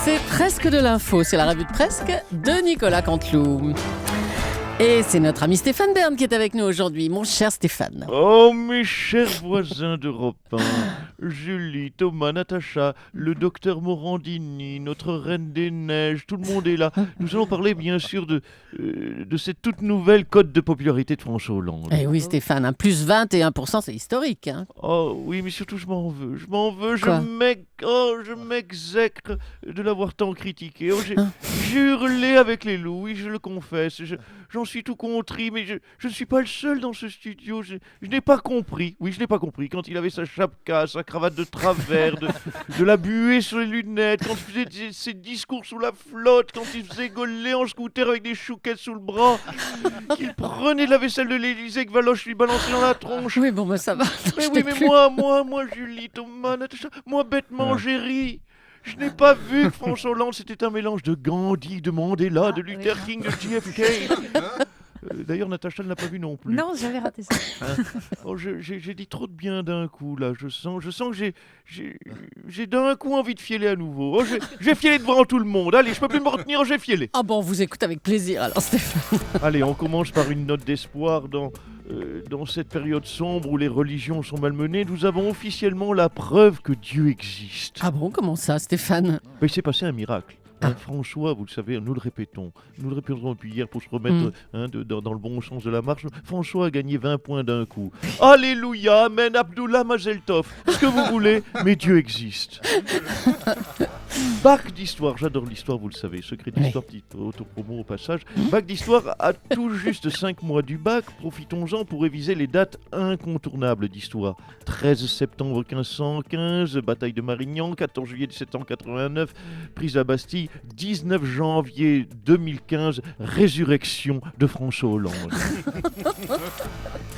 C'est presque de l'info, c'est la revue de presque de Nicolas Canteloup. Et c'est notre ami Stéphane Bern qui est avec nous aujourd'hui, mon cher Stéphane. Oh, mes chers voisins d'Europe 1, Julie, Thomas, Natacha, le docteur Morandini, notre reine des neiges, tout le monde est là. Nous allons parler bien sûr de cette toute nouvelle cote de popularité de François Hollande. Eh oui Stéphane, hein, plus 21%, c'est historique. Hein. Oh oui, mais surtout je m'en veux, Quoi je m'exècre de l'avoir tant critiqué. Oh, j'ai hurlé avec les loups, oui, je le confesse. J'en suis tout contrit, mais je ne suis pas le seul dans ce studio. Je n'ai pas compris, quand il avait sa chapka, sa cravate de travers, de la buée sur les lunettes, quand il faisait ses discours sous la flotte, quand il faisait gauler en scooter avec des chouquettes sous le bras, qu'il prenait de la vaisselle de l'Élysée que Valoche lui balançait dans la tronche. Oui, bon, ça va. Moi, Julie, Thomas, Natacha, moi, bêtement, j'ai ri. Je n'ai pas vu que François Hollande, c'était un mélange de Gandhi, de Mandela, de Luther King, de JFK. D'ailleurs, Natacha ne l'a pas vu non plus. Non, j'avais raté ça. J'ai dit trop de bien d'un coup, là. Je sens que j'ai d'un coup envie de filer à nouveau. Oh, je vais filer devant tout le monde. Allez, je peux plus me retenir, je vais filer. Ah bon, on vous écoute avec plaisir alors Stéphane. Allez, on commence par une note d'espoir dans cette période sombre où les religions sont malmenées. Nous avons officiellement la preuve que Dieu existe. Ah bon, comment ça Stéphane? Mais il s'est passé un miracle. François, vous le savez, nous le répétons depuis hier pour se remettre dans le bon sens de la marche. François a gagné 20 points d'un coup. Alléluia, Amen, Abdullah, Mazel Tov, ce que vous voulez, mais Dieu existe. Bac d'histoire, j'adore l'histoire, vous le savez, secret d'histoire, petite autopromo au passage. Bac d'histoire, à tout juste 5 mois du bac, profitons-en pour réviser les dates incontournables d'histoire. 13 septembre 1515, bataille de Marignan, 14 juillet 1789, prise à Bastille, 19 janvier 2015, résurrection de François Hollande.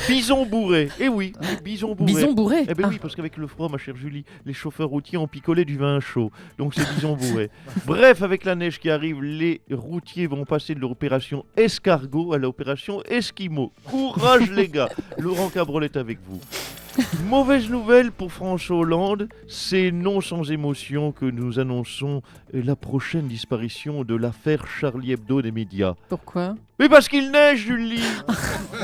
Bison bourré, eh oui, bison bourré. Bison bourré? Eh ben oui, parce qu'avec le froid, ma chère Julie, les chauffeurs routiers ont picolé du vin chaud, donc c'est bison bourré. Bref, avec la neige qui arrive, les routiers vont passer de l'opération escargot à l'opération esquimau. Courage les gars, Laurent Cabrol est avec vous. Mauvaise nouvelle pour François Hollande, c'est non sans émotion que nous annonçons la prochaine disparition de l'affaire Charlie Hebdo des médias. Pourquoi? Mais parce qu'il neige, Julie.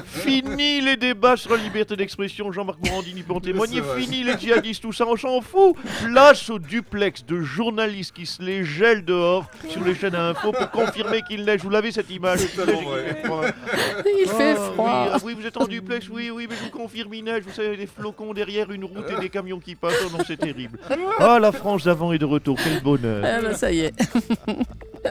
Fini les débats sur la liberté d'expression, Jean-Marc Morandini peut en témoigner, fini les djihadistes, tout ça, on s'en fout. Place au duplex de journalistes qui se les gèlent dehors sur les chaînes à info pour confirmer qu'il neige. Vous l'avez cette image? Il fait froid. Oui, vous êtes en duplex, oui, mais je vous confirme, il neige, vous savez, des flocons derrière une route et des camions qui passent, oh non, c'est terrible. Ah, la France d'avant et de retour, quel bonheur. Ah ben ça y est.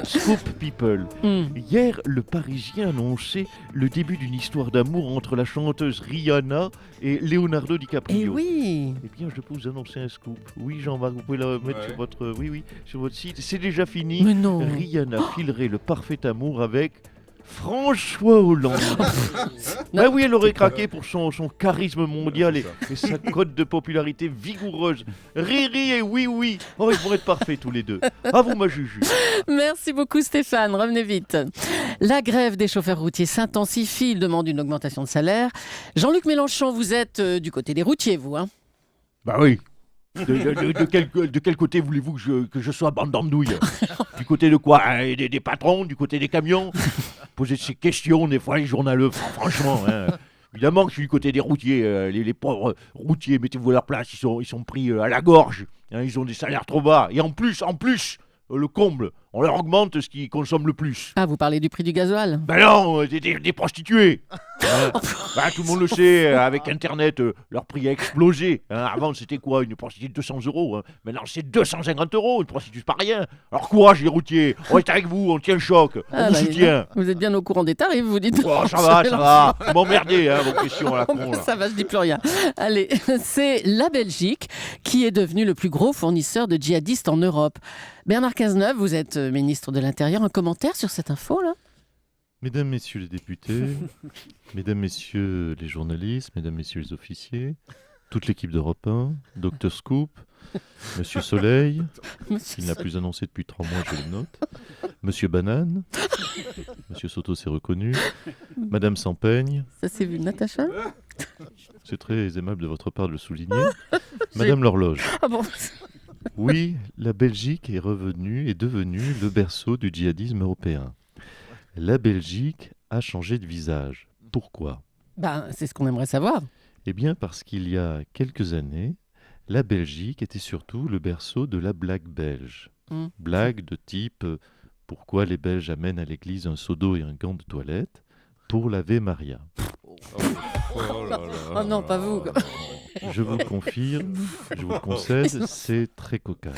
Scoop People. Hier, le Parisien annonçait le début d'une histoire d'amour entre la chanteuse Rihanna et Leonardo DiCaprio. Eh oui. Eh bien, je peux vous annoncer un scoop. Oui, Jean-Marc, vous pouvez la mettre sur votre site. C'est déjà fini. Mais non. Rihanna filerait le parfait amour avec François Hollande. Ben oui, elle aurait craqué pour son charisme mondial et sa cote de popularité vigoureuse. Riri et oui. Oh, ils vont être parfaits tous les deux. À vous, ma Juju. Merci beaucoup Stéphane, revenez vite. La grève des chauffeurs routiers s'intensifie, ils demandent une augmentation de salaire. Jean-Luc Mélenchon, vous êtes du côté des routiers, vous, hein? Bah oui. De quel côté voulez-vous que je sois, bande d'andouilles? Du côté de quoi? Des patrons? Du côté des camions? Poser ces questions, des fois, les journaleux, franchement. Évidemment que je suis du côté des routiers. Les pauvres routiers, mettez-vous à leur place, ils sont pris à la gorge. Ils ont des salaires trop bas. Et en plus, le comble, on leur augmente ce qu'ils consomment le plus. Ah, vous parlez du prix du gasoil? Ben non, des prostituées. Tout le monde le sait, avec Internet, leur prix a explosé. Avant, c'était quoi? Une prostituée de 200 €. Maintenant, c'est 250 €. Une prostituée, c'est pas rien. Alors, courage, les routiers. On est avec vous, on tient le choc. On vous soutient. Vous êtes bien au courant des tarifs, vous dites? Oh, ça va. Vous m'emmerdez, vos questions à la con. Là. Ça va, je dis plus rien. Allez, c'est la Belgique qui est devenue le plus gros fournisseur de djihadistes en Europe. Bernard Cazeneuve, vous êtes ministre de l'Intérieur. Un commentaire sur cette info, là? Mesdames, Messieurs les députés, Mesdames, Messieurs les journalistes, Mesdames, Messieurs les officiers, toute l'équipe d'Europe 1, Dr Scoop, Monsieur Soleil, il n'a plus annoncé depuis 3 mois, je le note, Monsieur Banane, Monsieur Soto s'est reconnu, Madame Sampeigne. Ça s'est vu, Natacha? C'est très aimable de votre part de le souligner. Madame l'horloge. Ah bon? Oui, la Belgique est devenue le berceau du djihadisme européen. La Belgique a changé de visage. Pourquoi ? C'est ce qu'on aimerait savoir. Eh bien parce qu'il y a quelques années, la Belgique était surtout le berceau de la blague belge. Blague de type pourquoi les Belges amènent à l'église un seau d'eau et un gant de toilette ? Pour laver Maria. Oh non, pas vous. Je vous confirme, je vous le concède, c'est très cocasse.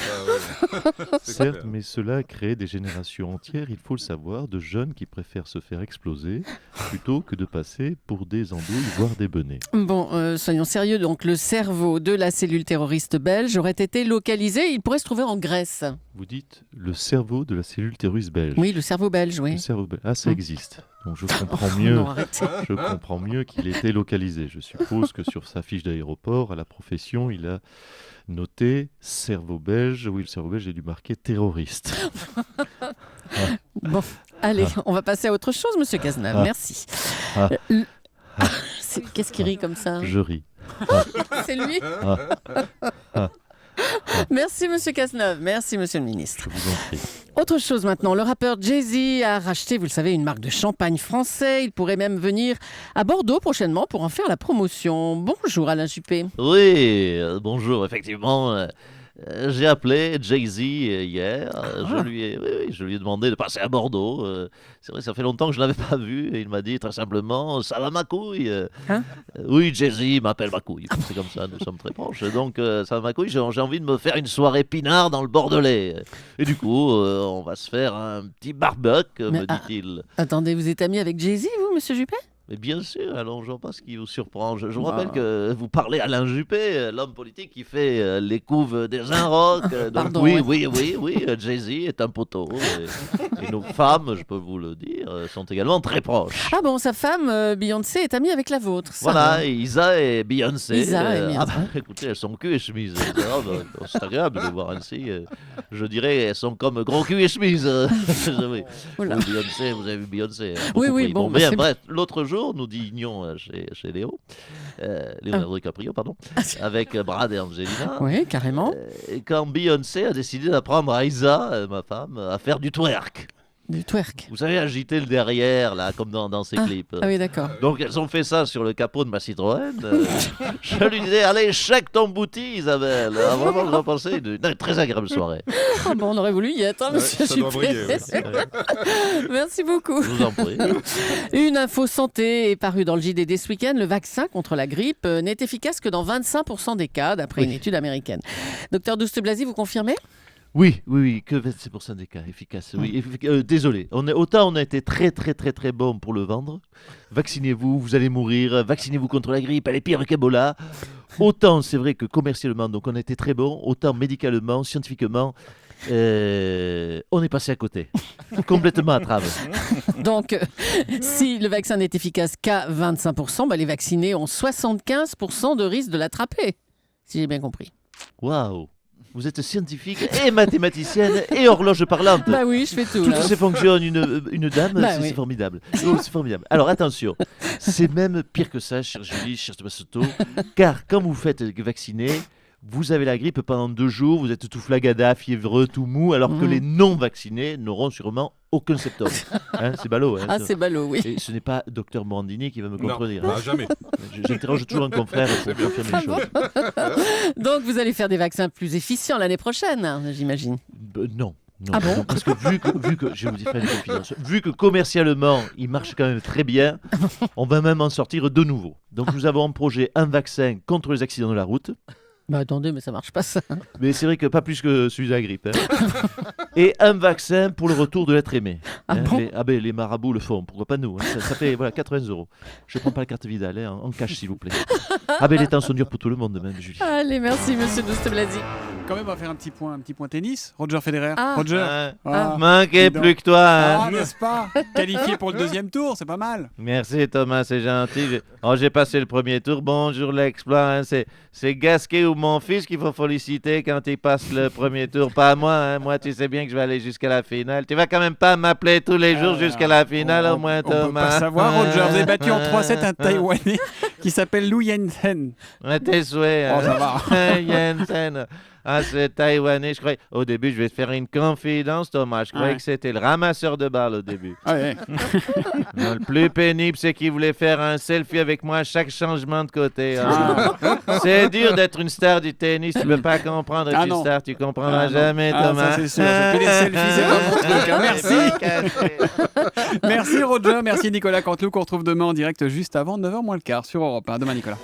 Certes, mais cela a créé des générations entières, il faut le savoir, de jeunes qui préfèrent se faire exploser plutôt que de passer pour des andouilles, voire des benets. Bon, soyons sérieux. Donc, le cerveau de la cellule terroriste belge aurait été localisé. Il pourrait se trouver en Grèce. Vous dites le cerveau de la cellule terroriste belge. Oui, le cerveau belge, oui. Le cerveau belge. Ah, ça existe. Donc je comprends mieux qu'il était localisé. Je suppose que sur sa fiche d'aéroport, à la profession, il a noté cerveau belge. Oui, le cerveau belge, j'ai dû marquer terroriste. Bon, allez, on va passer à autre chose, monsieur Cazeneuve. Merci. Qu'est-ce qui rit comme ça ? Je ris. C'est lui Merci, monsieur Cazeneuve. Merci, monsieur le ministre. Je vous en prie. Autre chose maintenant, le rappeur Jay-Z a racheté, vous le savez, une marque de champagne français. Il pourrait même venir à Bordeaux prochainement pour en faire la promotion. Bonjour Alain Juppé. Oui, bonjour, effectivement. J'ai appelé Jay-Z hier. Je lui ai demandé de passer à Bordeaux. C'est vrai, ça fait longtemps que je ne l'avais pas vu. Et il m'a dit très simplement, ça va ma couille. Oui, Jay-Z m'appelle ma couille. C'est comme ça, nous sommes très proches. Donc, ça va ma couille, j'ai envie de me faire une soirée pinard dans le Bordelais. Et du coup, on va se faire un petit barbecue, me dit-il. Attendez, vous êtes ami avec Jay-Z, vous, monsieur Juppé ? Mais bien sûr, alors je vois pas ce qui vous surprend. Je vous rappelle que vous parlez Alain Juppé, l'homme politique qui fait les couves des Inrocks. Pardon, oui, Jay-Z est un poteau. Et nos femmes, je peux vous le dire, sont également très proches. Ah bon, sa femme, Beyoncé, est amie avec la vôtre. Ça Voilà, va. Isa et Beyoncé. Beyoncé. Écoutez, elles sont cul et chemise. C'est agréable de voir ainsi. Je dirais, elles sont comme gros cul et chemise. Oui. Oula. Beyoncé, vous avez vu Beyoncé. Oui, bon, Bien, c'est bref, l'autre jour, nous dînions chez Léo, Leonardo DiCaprio, pardon, avec Brad et Angelina. Oui, carrément. Et quand Beyoncé a décidé d'apprendre à Isa, ma femme, à faire du twerk. Du twerk. Vous savez, agiter le derrière, là, comme dans ses clips. Ah oui, d'accord. Donc, elles ont fait ça sur le capot de ma Citroën. Je lui disais, allez, chèque ton bouti, Isabelle. Ah, vraiment, je repensais une très agréable soirée. Ah bon, on aurait voulu y être, hein, monsieur ça doit Juppé. briller, Merci beaucoup. Je vous en prie. Une info santé est parue dans le JDD ce week-end. Le vaccin contre la grippe n'est efficace que dans 25% des cas, d'après une étude américaine. Docteur Douste-Blazy, vous confirmez ? Oui, que 27% des cas efficaces. Oui, désolé. Autant on a été très bon pour le vendre. Vaccinez-vous, vous allez mourir. Vaccinez-vous contre la grippe, elle est pire qu'Ebola. Autant c'est vrai que commercialement, donc on a été très bon. Autant médicalement, scientifiquement, on est passé à côté. Complètement à travers. Donc, si le vaccin n'est efficace qu'à 25%, les vaccinés ont 75% de risque de l'attraper, si j'ai bien compris. Waouh! Vous êtes scientifique et mathématicienne et horloge parlante. Bah oui, je fais tout. Toutes là. ces fonctions, une dame, c'est formidable. Oh, c'est formidable. Alors attention, c'est même pire que ça, chère Julie, chère Tomasoto, car quand vous faites vacciner, vous avez la grippe pendant 2 jours, vous êtes tout flagada, fiévreux, tout mou, alors que les non-vaccinés n'auront sûrement aucun symptôme. Hein, c'est ballot. Hein, Ah, c'est ballot, oui. Et ce n'est pas Docteur Morandini qui va me Non, contredire. jamais. J'interroge toujours un confrère pour confirmer les choses. Donc, vous allez faire des vaccins plus efficients l'année prochaine, hein, j'imagine. Non. Ah bon non, parce que vu que je vais vous dire une confidence, vu que commercialement il marche quand même très bien, on va même en sortir de nouveau. Donc nous avons en projet un vaccin contre les accidents de la route, Bah attendez, mais ça marche pas ça. mais c'est vrai que pas plus que celui de la grippe. Hein. Et un vaccin pour le retour de l'être aimé. Ah bon Les marabouts le font, pourquoi pas nous, hein. Ça fait 80 €. Je prends pas la carte Vidal, hein, en cash s'il vous plaît. Les temps sont durs pour tout le monde même, Julie. Allez, merci monsieur Douste-Blazy. Quand même, on va faire un petit point tennis. Roger Federer. Ah. Roger. Manquez dis donc. plus que toi. Hein. Ah, n'est-ce pas? Qualifié pour le 2e tour, c'est pas mal. Merci Thomas, c'est gentil. J'ai passé le premier tour. Bonjour l'exploit. Hein. C'est Gasquet ou mon fils qu'il faut féliciter quand il passe le premier tour, pas moi. Hein. Moi, tu sais bien que je vais aller jusqu'à la finale. Tu vas quand même pas m'appeler tous les jours jusqu'à la finale, au moins On peut Thomas. pas savoir, Roger. Vous avez battu en 3-7 un Taïwanais qui s'appelle Lou Yensen. Ouais, tes souhaits. Oh, ça va. Jensen. Ah, c'est taïwanais, je croyais. Au début, je vais te faire une confidence, Thomas. Je croyais Ouais. que c'était le ramasseur de balles au début. Ah ouais. Non, le plus pénible, c'est qu'il voulait faire un selfie avec moi à chaque changement de côté. Ah. C'est dur d'être une star du tennis. Tu peux pas comprendre être Ah une non. star. Tu comprendras Ah non. jamais, Ah, Thomas. ça, c'est sûr. Puis les selfies, c'est pas mon truc, hein. Merci. Merci Roger, merci Nicolas Canteloup qu'on retrouve demain en direct juste avant 9h moins le quart sur Europe 1. Demain Nicolas.